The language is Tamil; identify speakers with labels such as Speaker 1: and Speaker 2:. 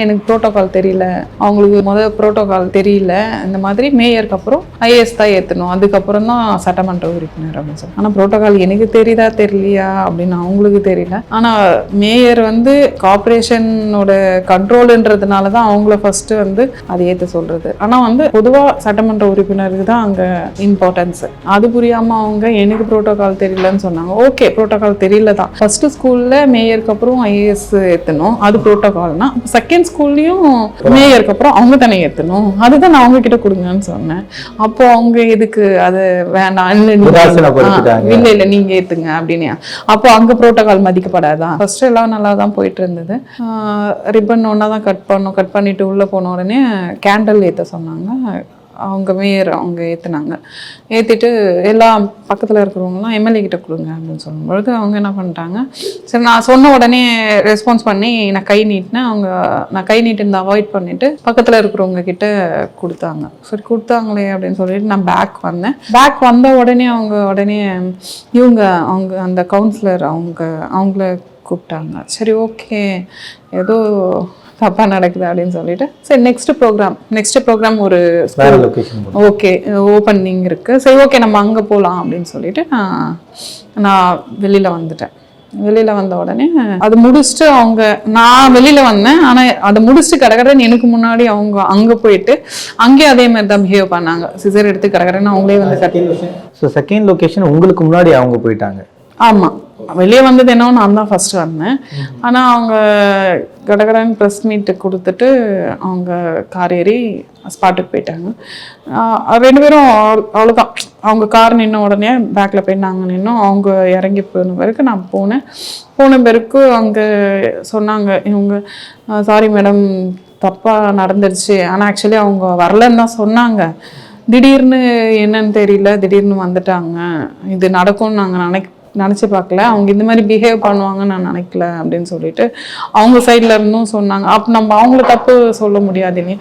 Speaker 1: எனக்கு ப்ரோட்டோகால் தெரியல, அவங்களுக்கு முதல் ப்ரோட்டோகால் தெரியல, இந்த மாதிரி மேயருக்கு அப்புறம் ஐஏஎஸ் தான் ஏற்றணும், அதுக்கப்புறம் தான் சட்டமன்ற உறுப்பினர் அப்படின்னு சொல்லி. ஆனால் ப்ரோட்டோகால் எனக்கு தெரியுதா தெரியலையா அப்படின்னு அவங்களுக்கு தெரியல. ஆனால் மேயர் வந்து கார்பரேஷனோட கண்ட்ரோலுன்றதுனால தான் அவங்கள ஃபர்ஸ்ட் வந்து அதை ஏற்ற சொல்றது. ஆனால் வந்து பொதுவாக சட்டமன்ற உறுப்பினருக்கு தான் அங்கே இம்பார்ட்டன்ஸ். அது புரியாமல் அவங்க எனக்கு ப்ரோட்டோகால் தெரியலன்னு சொன்னாங்க. ஓகே, ப்ரோட்டோகால் தெரியல தான். ஃபர்ஸ்ட் ஸ்கூல்ல மேயருக்கு அப்புறம் ஐஏஎஸ் ஏற்றணும், அது ப்ரோட்டோகால்னா. செகண்ட் ஸ்கூல்லையும் மேயருக்கு அப்புறம் அவங்க தானே ஏற்றணும், அதுதான் நான் அவங்க கிட்ட கொடுங்கன்னு சொன்னேன். அப்போ அவங்க எதுக்கு அது வேண்டாம், இல்லை இல்லை நீங்க ஏத்துங்க அப்படின்னு. அப்போ அங்க புரோட்டோகால் மதிக்கப்படாதான். ஃபர்ஸ்ட் எல்லாம் நல்லா தான் போயிட்டு இருந்தது. ரிப்பன் ஒன்னா தான் கட் பண்ணிட்டு உள்ள போன உடனே கேண்டில் ஏற்ற சொன்னாங்க. அவங்க மேயர் அவங்க ஏற்றுனாங்க. ஏற்றிட்டு எல்லாம் பக்கத்தில் இருக்கிறவங்களாம் எம்எல்ஏ கிட்ட கொடுங்க அப்படின்னு சொல்லும்பொழுது அவங்க என்ன பண்ணிட்டாங்க, சரி நான் சொன்ன உடனே ரெஸ்பான்ஸ் பண்ணி நான் கை நீட்டினேன். நான் கை நீட்டிருந்த அவாய்ட் பண்ணிவிட்டு பக்கத்தில் இருக்கிறவங்க கிட்ட கொடுத்தாங்க. சரி கொடுத்தாங்களே அப்படின்னு சொல்லிட்டு நான் பேக் வந்த உடனே இவங்க அந்த கவுன்சிலர் அவங்கள கூப்பிட்டாங்க. சரி ஓகே, ஏதோ தப்பா நடக்குது அப்படின்னு சொல்லிட்டு சரி நெக்ஸ்ட் ப்ரோக்ராம் ஒரு ஓகே ஓப்பனிங் இருக்கு, சரி ஓகே நம்ம அங்கே போகலாம் அப்படின்னு சொல்லிட்டு நான் வெளியில வந்துட்டேன். வெளியில வந்த உடனே அது முடிச்சுட்டு நான் வெளியில வந்தேன். ஆனா அதை முடிச்சுட்டு கடகடன்னு எனக்கு முன்னாடி அவங்க அங்க போயிட்டு அங்கேயே அதே மாதிரி தான் பிஹேவ் பண்ணாங்க. சிசர் எடுத்து கடகடன்னு அவங்களே வந்து
Speaker 2: செகண்ட் லொகேஷன் உங்களுக்கு முன்னாடி அவங்க போயிட்டாங்க.
Speaker 1: ஆமா, வெளியே வந்தது என்னவோ நான் தான் ஃபர்ஸ்ட் வந்தேன். ஆனால் அவங்க கடகடன் ப்ரெஸ் மீட்டு கொடுத்துட்டு அவங்க கார் ஏறி ஸ்பாட்டுக்கு போயிட்டாங்க. ரெண்டு பேரும் அவ்வளோதான். அவங்க கார் நின்ன உடனே பேக்கில் போய் நாங்கள் நின்னோம். அவங்க இறங்கி போன பிறகு நான் போன பிறகு அங்கே சொன்னாங்க இவங்க, சாரி மேடம் தப்பாக நடந்துருச்சு. ஆனால் ஆக்சுவலி அவங்க வரலன்னு தான் சொன்னாங்க. திடீர்னு என்னன்னு தெரியல, திடீர்னு வந்துட்டாங்க. இது நடக்கும்னு நாங்கள் நினச்சி பார்க்கல, அவங்க இந்த மாதிரி பிஹேவ் பண்ணுவாங்கன்னு நான் நினைக்கல அப்படின்னு சொல்லிட்டு அவங்க சைட்ல இருந்தும் சொன்னாங்க. அப்போ நம்ம அவங்கள தப்பு சொல்ல முடியாது இல்லையா.